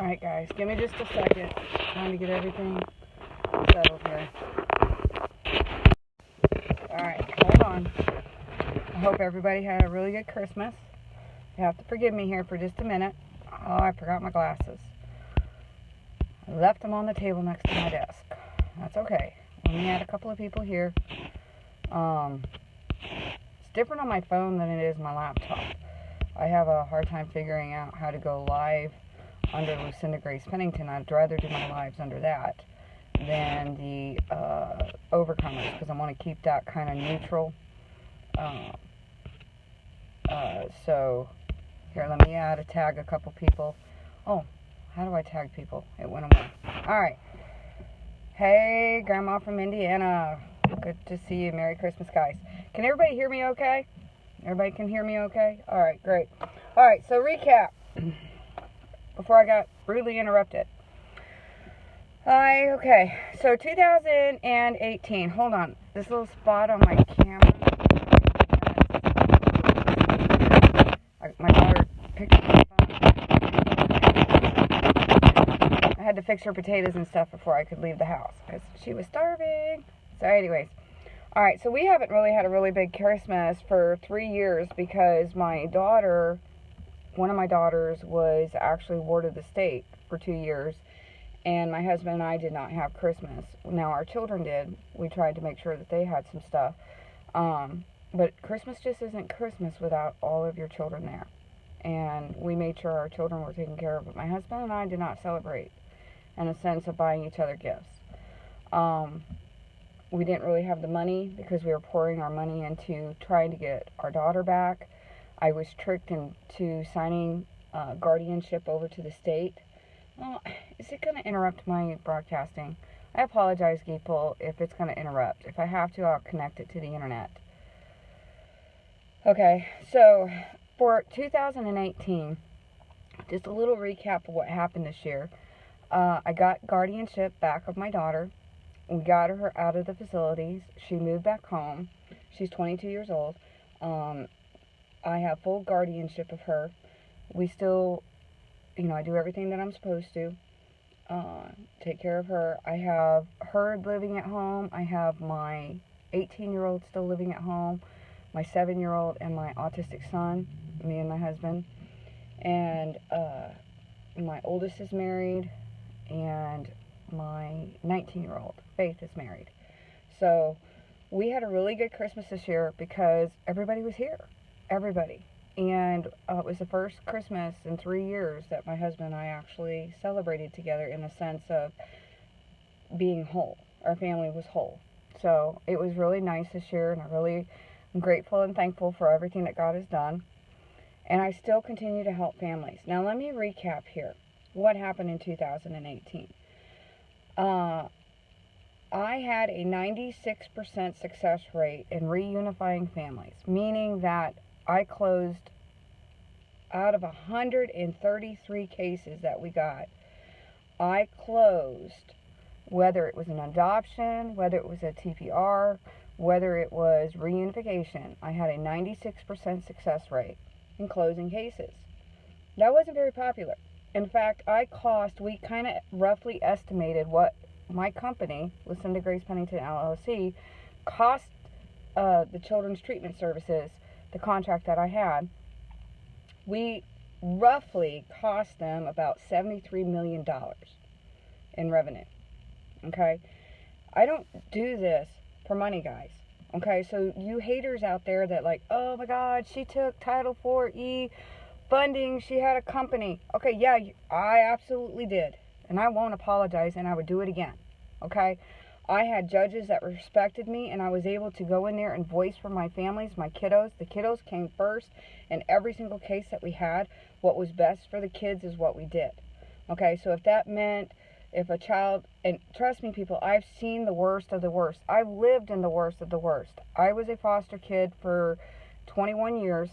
Alright guys, give me just a second. Trying to get everything settled here. Alright, hold on. I hope everybody had a really good Christmas. You have to forgive me here for just a minute. Oh, I forgot my glasses. I left them on the table next to my desk. That's okay. We only had a couple of people here. It's different on my phone than it is my laptop. I have a hard time figuring out how to go live under Lucinda Pennington. I'd rather do my lives under that than the Overcomers, because I want to keep that kind of neutral. So here, let me tag a couple people. Oh, how do I tag people? It went away. Alright. Hey, Grandma from Indiana. Good to see you. Merry Christmas, guys. Can everybody hear me okay? Everybody can hear me okay? Alright, great. Alright, so recap. Before I got rudely interrupted. Okay, so 2018. Hold on. This little spot on my camera. My daughter picked up my phone. I had to fix her potatoes and stuff before I could leave the house because she was starving. So anyways. Alright, so we haven't really had a really big Christmas for 3 years because my daughter, one of my daughters, was actually ward of the state for 2 years, and my husband and I did not have Christmas. Now our children did. We tried to make sure that they had some stuff. But Christmas just isn't Christmas without all of your children there. And we made sure our children were taken care of. But my husband and I did not celebrate in a sense of buying each other gifts. We didn't really have the money because we were pouring our money into trying to get our daughter back. I was tricked into signing guardianship over to the state. Oh, is it going to interrupt my broadcasting? I apologize, people, if it's going to interrupt. If I have to, I'll connect it to the internet. Okay, so for 2018, just a little recap of what happened this year. I got guardianship back of my daughter. We got her out of the facilities. She moved back home. She's 22 years old. I have full guardianship of her. We still, I do everything that I'm supposed to. Take care of her. I have her living at home. I have my 18-year-old still living at home. My 7-year-old and my autistic son, me and my husband. And my oldest is married, and my 19-year-old, Faith, is married. So we had a really good Christmas this year because everybody was here. Everybody. And it was the first Christmas in 3 years that my husband and I actually celebrated together in the sense of being whole. Our family was whole. So it was really nice this year, and I'm grateful and thankful for everything that God has done. And I still continue to help families. Now let me recap here. What happened in 2018? I had a 96% success rate in reunifying families, meaning that I closed out of 133 cases that we got. I closed, whether it was an adoption, whether it was a TPR, whether it was reunification, I had a 96% success rate in closing cases. That wasn't very popular. In fact, we kind of roughly estimated what my company, Lucinda Pennington LLC, cost the Children's Treatment Services, the contract that I had. We roughly cost them about $73 million in revenue. Okay? I don't do this for money, guys. Okay? So you haters out there that oh my God, she took Title IV funding, she had a company. Okay, yeah, I absolutely did. And I won't apologize, and I would do it again. Okay? I had judges that respected me, and I was able to go in there and voice for my families, my kiddos. The kiddos came first in every single case that we had. What was best for the kids is what we did. Okay, so if that meant if a child, and trust me, people, I've seen the worst of the worst. I've lived in the worst of the worst. I was a foster kid for 21 years.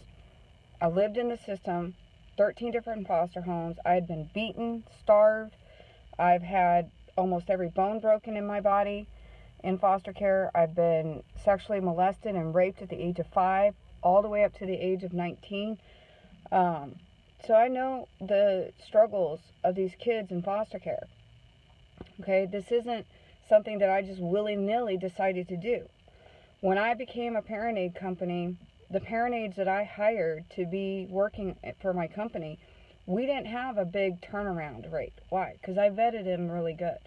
I lived in the system, 13 different foster homes. I had been beaten, starved. I've had almost every bone broken in my body in foster care. I've been sexually molested and raped at the age of 5, all the way up to the age of 19. So I know the struggles of these kids in foster care. Okay, this isn't something that I just willy-nilly decided to do. When I became a parent aid company, the parent aides that I hired to be working for my company, we didn't have a big turnaround rate. Why? Because I vetted them really good.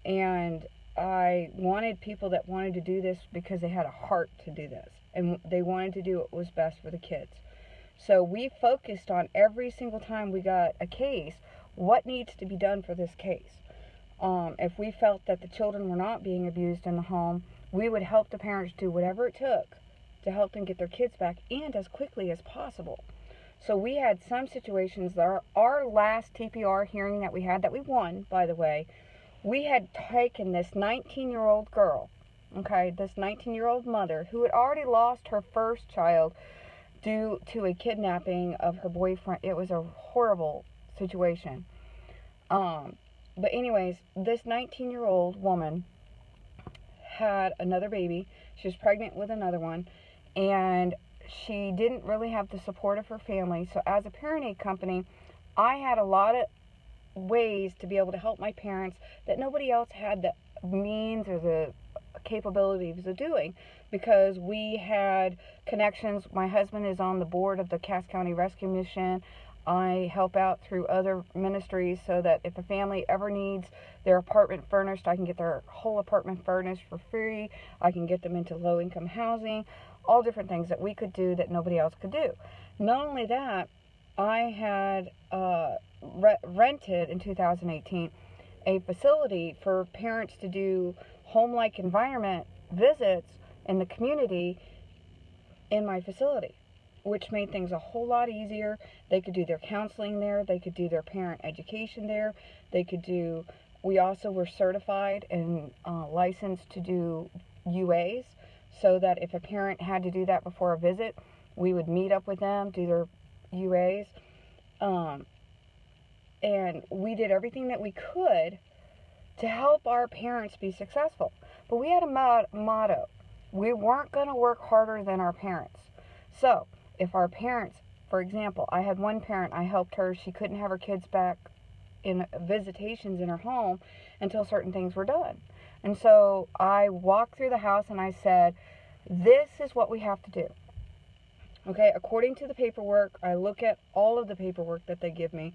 And I wanted people that wanted to do this because they had a heart to do this. And they wanted to do what was best for the kids. So we focused on every single time we got a case, what needs to be done for this case. If we felt that the children were not being abused in the home, we would help the parents do whatever it took to help them get their kids back, and as quickly as possible. So we had some situations that our last TPR hearing that we had, that we won, by the way, we had taken this 19-year-old girl, okay, this 19-year-old mother who had already lost her first child due to a kidnapping of her boyfriend. It was a horrible situation. But anyways, this 19-year-old woman had another baby. She was pregnant with another one, and she didn't really have the support of her family. So as a parent aid company, I had a lot of ways to be able to help my parents that nobody else had the means or the capabilities of doing, because we had connections. My husband is on the board of the Cass County Rescue Mission. I help out through other ministries so that if a family ever needs their apartment furnished, I can get their whole apartment furnished for free. I can get them into low-income housing, all different things that we could do that nobody else could do. Not only that, I had rented in 2018 a facility for parents to do home-like environment visits in the community in my facility, which made things a whole lot easier. They could do their counseling there. They could do their parent education there. We also were certified and licensed to do UAs, so that if a parent had to do that before a visit, we would meet up with them, do their UAs. And we did everything that we could to help our parents be successful. But we had a motto. We weren't going to work harder than our parents. So if our parents, for example, I had one parent, I helped her, she couldn't have her kids back in visitations in her home until certain things were done. And so I walked through the house and I said, this is what we have to do. Okay, according to the paperwork, I look at all of the paperwork that they give me.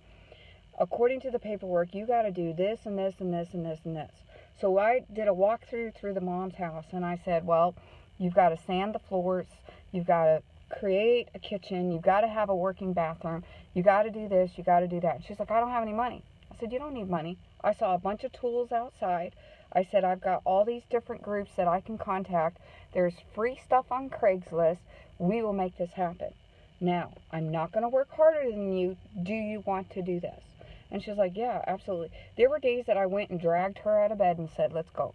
According to the paperwork, you got to do this and this and this and this and this. So I did a walkthrough through the mom's house, and I said, well, you've got to sand the floors, you've got to create a kitchen, you've got to have a working bathroom, you got to do this, you got to do that. And she's like, I don't have any money. I said, you don't need money. I saw a bunch of tools outside. I said, I've got all these different groups that I can contact. There's free stuff on Craigslist. We will make this happen. Now, I'm not going to work harder than you. Do you want to do this? And she's like, yeah, absolutely. There were days that I went and dragged her out of bed and said, let's go.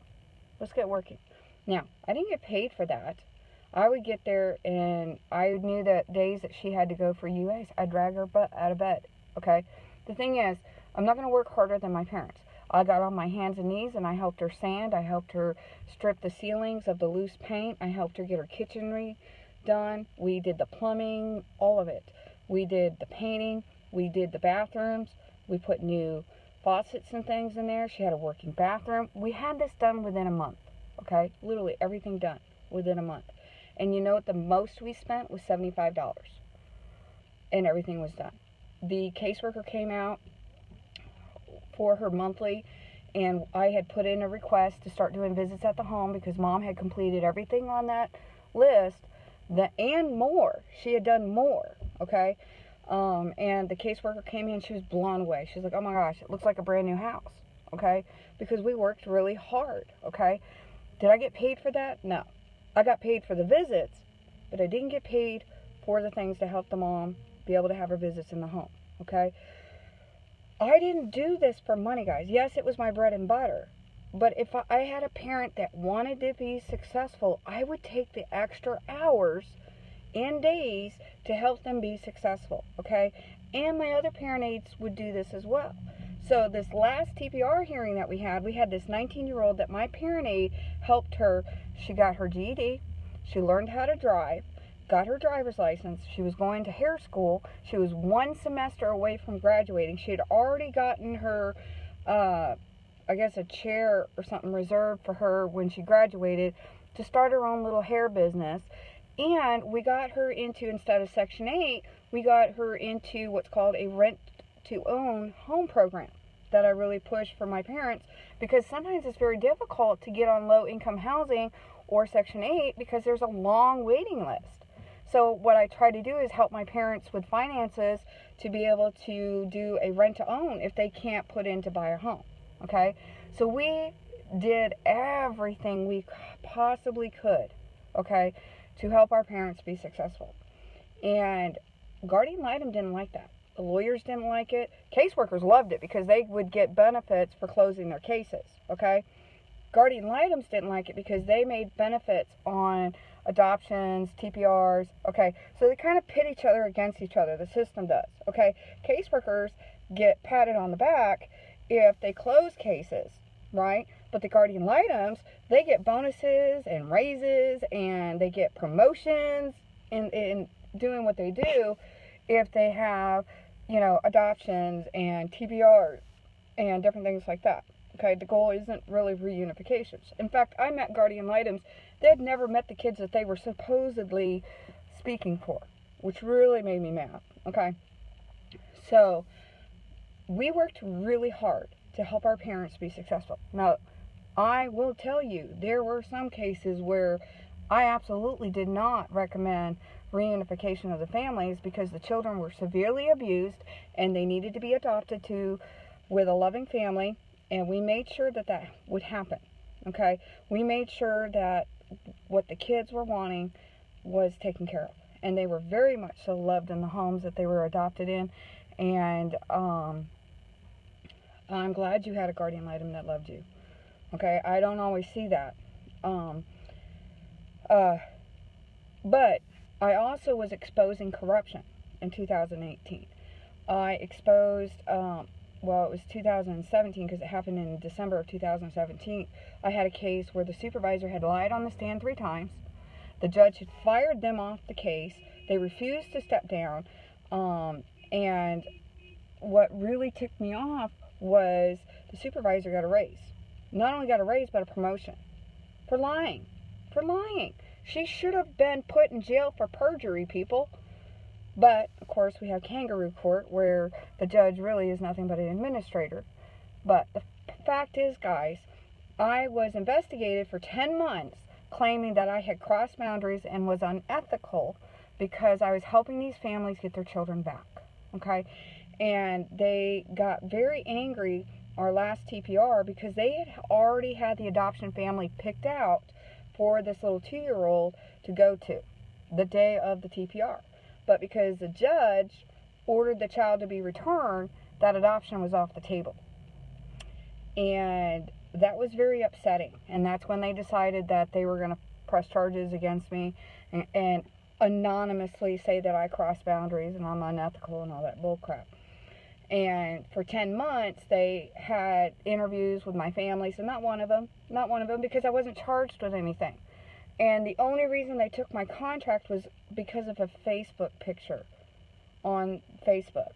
Let's get working. Now, I didn't get paid for that. I would get there, and I knew that days that she had to go for UAs, I'd drag her out of bed, okay? The thing is, I'm not going to work harder than my parents. I got on my hands and knees, and I helped her sand. I helped her strip the ceilings of the loose paint. I helped her get her kitchen redone. We did the plumbing, all of it. We did the painting. We did the bathrooms. We put new faucets and things in there. She had a working bathroom. We had this done within a month, okay? Literally everything done within a month. And you know what the most we spent was $75. And everything was done. The caseworker came out for her monthly, and I had put in a request to start doing visits at the home because Mom had completed everything on that list, and more. She had done more, okay? And the caseworker came in, she was blown away. She was like, oh my gosh, it looks like a brand new house, okay? Because we worked really hard, okay? Did I get paid for that? No. I got paid for the visits, but I didn't get paid for the things to help the mom be able to have her visits in the home, okay? I didn't do this for money, guys. Yes, it was my bread and butter. But if I had a parent that wanted to be successful, I would take the extra hours and days to help them be successful, okay? And my other parent aides would do this as well. So this last TPR hearing that we had this 19-year-old that my parent aide helped her. She got her GED. She learned how to drive. got her driver's license. She was going to hair school. She was one semester away from graduating. She had already gotten her, I guess, a chair or something reserved for her when she graduated to start her own little hair business. And we got her into, instead of Section 8, we got her into what's called a rent-to-own home program that I really push for my parents, because sometimes it's very difficult to get on low-income housing or Section 8 because there's a long waiting list. So what I try to do is help my parents with finances to be able to do a rent-to-own if they can't put in to buy a home, okay? So we did everything we possibly could, okay, to help our parents be successful. And guardian ad litem didn't like that. The lawyers didn't like it. Caseworkers loved it because they would get benefits for closing their cases, okay? Guardian ad litem didn't like it because they made benefits on adoptions, TPRs, okay? So they kind of pit each other against each other. The system does, okay? Caseworkers get patted on the back if they close cases, right? But the guardian ad litems, they get bonuses and raises, and they get promotions in doing what they do if they have, you know, adoptions and TPRs and different things like that. Okay, the goal isn't really reunifications. In fact, I met guardian ad litems. They had never met the kids that they were supposedly speaking for, which really made me mad. Okay, so we worked really hard to help our parents be successful. Now, I will tell you, there were some cases where I absolutely did not recommend reunification of the families because the children were severely abused and they needed to be adopted to with a loving family, and we made sure that that would happen, okay? We made sure that what the kids were wanting was taken care of, and they were very much so loved in the homes that they were adopted in, and I'm glad you had a guardian ad litem that loved you, okay? I don't always see that, but I also was exposing corruption in 2018. I exposed, well, it was 2017 because it happened in December of 2017. I had a case where the supervisor had lied on the stand 3 times. The judge had fired them off the case. They refused to step down. And what really ticked me off was the supervisor got a raise. Not only got a raise, but a promotion for lying. For lying. She should have been put in jail for perjury, people. But, of course, we have kangaroo court where the judge really is nothing but an administrator. But the fact is, guys, I was investigated for 10 months claiming that I had crossed boundaries and was unethical because I was helping these families get their children back. Okay? And they got very angry, our last TPR, because they had already had the adoption family picked out for this little 2-year-old to go to the day of the TPR. But because the judge ordered the child to be returned, that adoption was off the table. And that was very upsetting. And that's when they decided that they were going to press charges against me and anonymously say that I crossed boundaries and I'm unethical and all that bullcrap. And for 10 months, they had interviews with my families, and not one of them, because I wasn't charged with anything. And the only reason they took my contract was because of a Facebook picture on Facebook,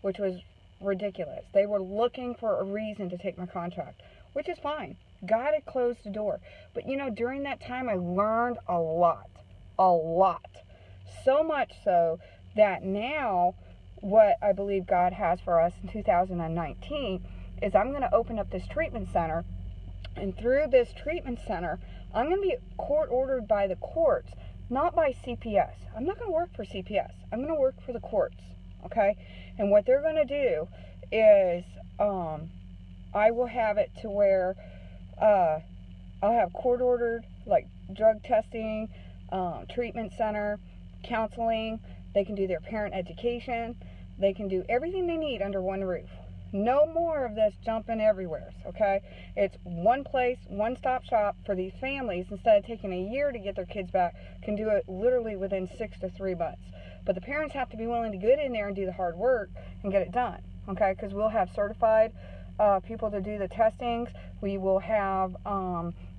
which was ridiculous. They were looking for a reason to take my contract, which is fine. God had closed the door. But, you know, during that time, I learned a lot. A lot. So much so that now what I believe God has for us in 2019 is I'm going to open up this treatment center, and through this treatment center, I'm going to be court ordered by the courts, not by CPS. I'm not going to work for CPS. I'm going to work for the courts, okay? And what they're going to do is I will have it to where I'll have court ordered, like drug testing, treatment center, counseling. They can do their parent education. They can do everything they need under one roof. No more of this jumping everywhere, okay? It's one place, one-stop shop for these families. Instead of taking a year to get their kids back, can do it literally within 6 to 3 months. But the parents have to be willing to get in there and do the hard work and get it done, okay? Because we'll have certified people to do the testings. We will have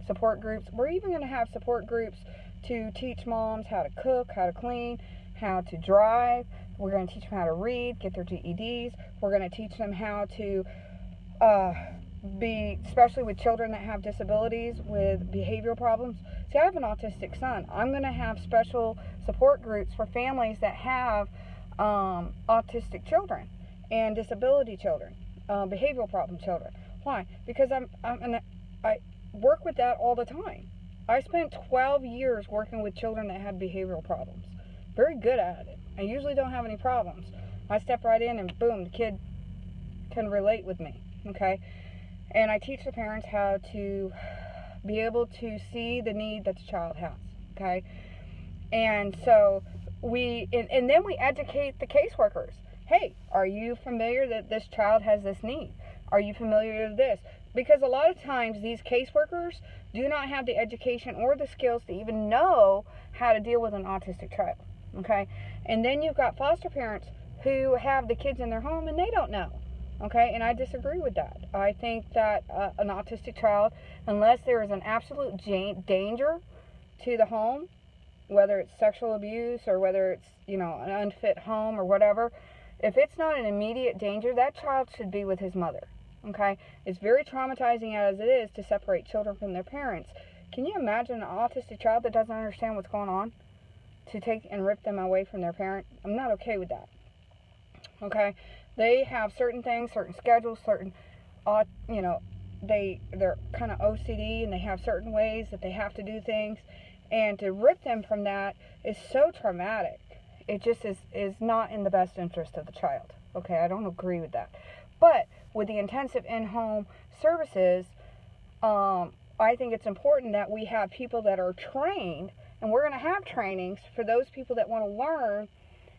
support groups. We're even going to have support groups to teach moms how to cook, how to clean, how to drive. We're going to teach them how to read, get their GEDs. We're going to teach them how to especially with children that have disabilities, with behavioral problems. See, I have an autistic son. I'm going to have special support groups for families that have autistic children and disability children, behavioral problem children. Why? Because I work with that all the time. I spent 12 years working with children that had behavioral problems. Very good at it. I usually don't have any problems. I step right in and boom, the kid can relate with me, okay? And I teach the parents how to be able to see the need that the child has, okay? And so and then we educate the caseworkers. Hey, are you familiar that this child has this need? Are you familiar with this? Because a lot of times these caseworkers do not have the education or the skills to even know how to deal with an autistic child, okay? And then you've got foster parents who have the kids in their home and they don't know, okay? And I disagree with that. I think that an autistic child, unless there is an absolute danger to the home, whether it's sexual abuse or whether it's, an unfit home or whatever, if it's not an immediate danger, that child should be with his mother, okay? It's very traumatizing as it is to separate children from their parents. Can you imagine an autistic child that doesn't understand what's going on, to take and rip them away from their parent? I'm not okay with that, okay? They have certain things, certain schedules, certain, they're kind of OCD and they have certain ways that they have to do things. And to rip them from that is so traumatic. It just is not in the best interest of the child. Okay, I don't agree with that. But with the intensive in-home services, I think it's important that we have people that are trained, and we're going to have trainings for those people that want to learn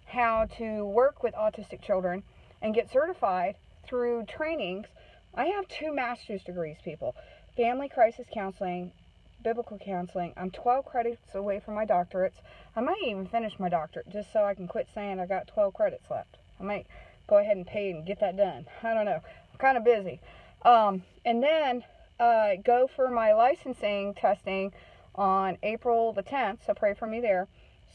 how to work with autistic children and get certified through trainings. I have 2 master's degrees, people. Family crisis counseling, biblical counseling. I'm 12 credits away from my doctorates. I might even finish my doctorate just so I can quit saying I got 12 credits left. I might go ahead and pay and get that done. I don't know. I'm kind of busy. And then go for my licensing testing on April the 10th, so pray for me there,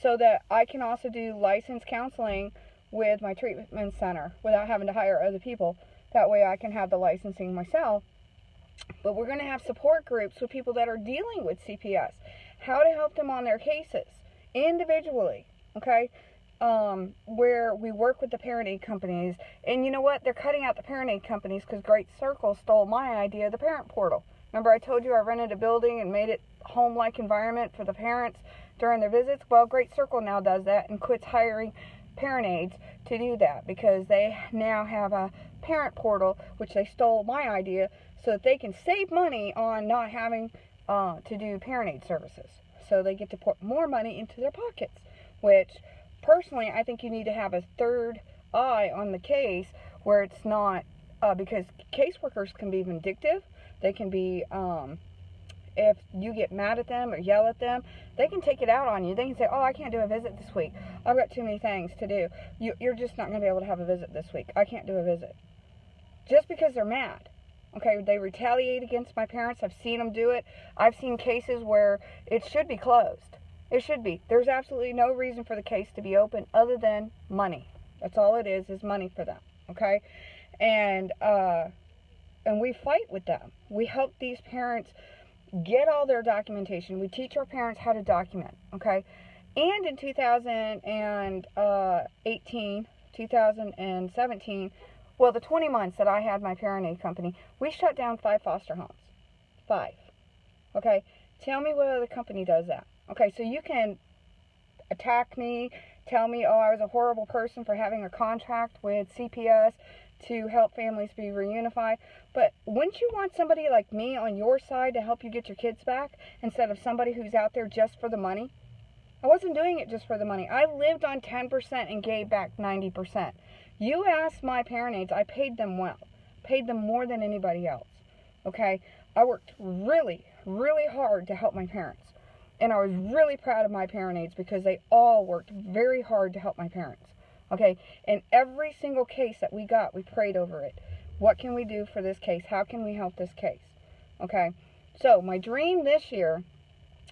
so that I can also do licensed counseling with my treatment center without having to hire other people. That way I can have the licensing myself. But we're going to have support groups with people that are dealing with CPS, how to help them on their cases individually, okay? Where we work with the parent aid companies. And you know what? They're cutting out the parent aid companies because Great Circle stole my idea of the parent portal. Remember I told you I rented a building and made it home-like environment for the parents during their visits? Well, Great Circle now does that and quits hiring parent aides to do that because they now have a parent portal, which they stole my idea, so that they can save money on not having to do parent aid services. So they get to put more money into their pockets, which personally I think you need to have a third eye on the case where it's not, because caseworkers can be vindictive. They can be, if you get mad at them or yell at them, they can take it out on you. They can say, oh, I can't do a visit this week. I've got too many things to do. You're just not going to be able to have a visit this week. I can't do a visit. Just because they're mad. Okay, they retaliate against my parents. I've seen them do it. I've seen cases where it should be closed. It should be. There's absolutely no reason for the case to be open other than money. That's all it is money for them. Okay? And we fight with them. We help these parents get all their documentation. We teach our parents how to document. Okay? And in 2018, 2017, well, the 20 months that I had my parent aid company, we shut down 5 foster homes. 5. Okay? Tell me what other company does that. Okay, so you can attack me, tell me, oh, I was a horrible person for having a contract with CPS to help families be reunified. But wouldn't you want somebody like me on your side to help you get your kids back instead of somebody who's out there just for the money? I wasn't doing it just for the money. I lived on 10% and gave back 90%. You ask my parent aides, I paid them well. Paid them more than anybody else. Okay? I worked really, really hard to help my parents. And I was really proud of my parent aides because they all worked very hard to help my parents. Okay? And every single case that we got, we prayed over it. What can we do for this case? How can we help this case? Okay? So, my dream this year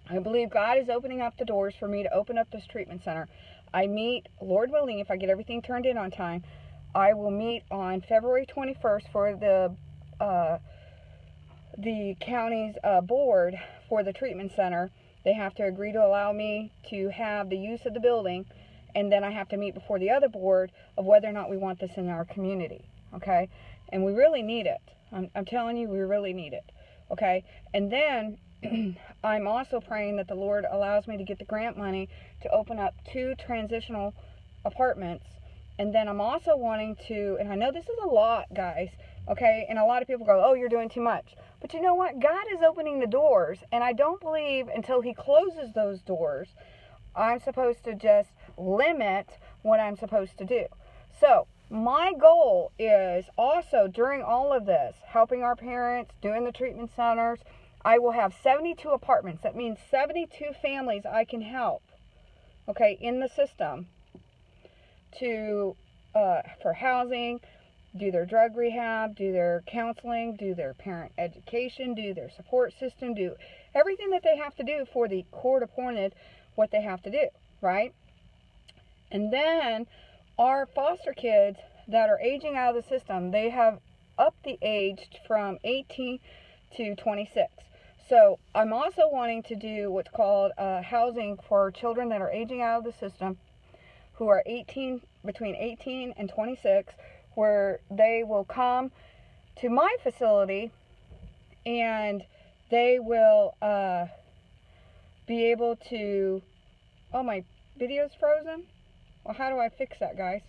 I believe God is opening up the doors for me to open up this treatment center. I meet, Lord willing, if I get everything turned in on time, I will meet on February 21st for the county's board for the treatment center. They have to agree to allow me to have the use of the building, and then I have to meet before the other board of whether or not we want this in our community, okay? And we really need it. I'm telling you, we really need it, okay? And then I'm also praying that the Lord allows me to get the grant money to open up 2 transitional apartments. And then I'm also wanting to, and I know this is a lot, guys, okay? And a lot of people go, oh, you're doing too much. But you know what? God is opening the doors, and I don't believe until He closes those doors, I'm supposed to just limit what I'm supposed to do. So my goal is also, during all of this, helping our parents, doing the treatment centers, I will have 72 apartments. That means 72 families I can help, okay, in the system to for housing, do their drug rehab, do their counseling, do their parent education, do their support system, do everything that they have to do for the court-appointed what they have to do, right? And then our foster kids that are aging out of the system, they have upped the age from 18 to 26. So I'm also wanting to do what's called housing for children that are aging out of the system who are between 18 and 26, where they will come to my facility and they will be able to, oh, my video's frozen? Well, how do I fix that, guys?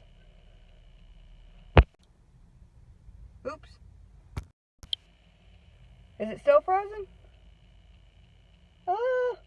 Oops. Is it still frozen? Ah.